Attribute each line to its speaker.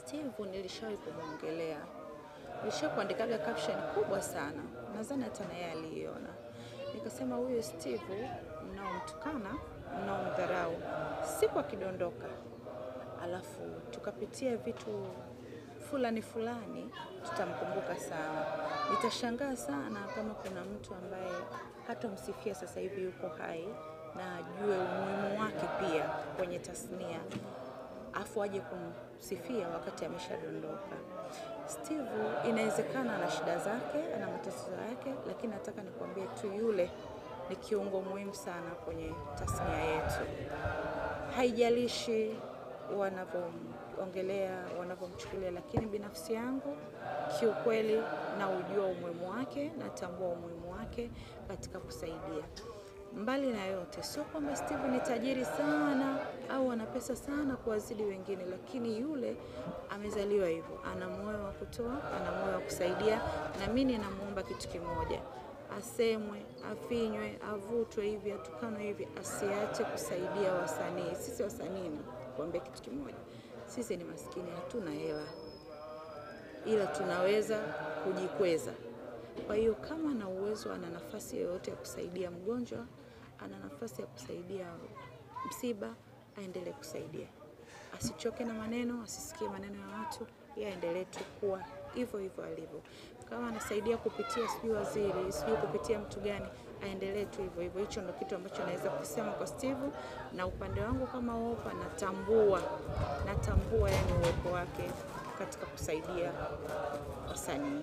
Speaker 1: Steve nilishawahi kumwongelea. Nilishawahi kuandikaga caption kubwa sana. Nadhani hata na yeye aliiona. Nikasema huyu Steve mnaomtukana, mnaomdharau, siku akidondoka. Alafu tukapitia vitu fulani tutamkumbuka sana. Nitashangaa sana kama kuna mtu ambaye hatomsifia sasa hivi yuko hai na ajue umuhimu wake pia kwenye tasnia. Afu aje kumsifia wakati ameshadondoka. Steve inawezekana ana shida zake, ana matatizo yake, lakini nataka nikwambie tu yule ni kiungo muhimu sana kwenye tasnia yetu. Haijalishi wanavyoongelea, wanavyomchukulia, lakini binafsi yangu kiukweli na ujua umuhimu wake, natambua umuhimu wake katika kusaidia. Mbali na yote, sio kwamba Steve ni tajiri sana au ana pesa sana kuwazidi wengine, lakini yule amezaliwa hivyo. Ana moyo wa kutoa, ana moyo wa kusaidia, na mimi ninamuomba kitu kimoja. Asemwe, afinywe, avutwe hivi, atukanwe hivi, asiache kusaidia wasanii. Sisi wasanii ni kuambia kitu kimoja. Sisi ni maskini, hatuna hela. Ila tunaweza kujikweza. Kwa hiyo kama ana uwezo, ana nafasi yoyote ya kusaidia mgonjwa, ana nafasi ya kusaidia msiba, aendelee kusaidia. Asichoke na maneno, asisikie maneno ya watu, yeye aendelee tu kuwa hivyo alivyo. Kama anasaidia kupitia sijui waziri, sijui kupitia mtu gani, aendelee tu hivyo. Hicho ndio kitu ambacho naweza kusema kwa Steve, na upande wangu kama Wolper natambua yani uwepo wake katika kusaidia wasanii.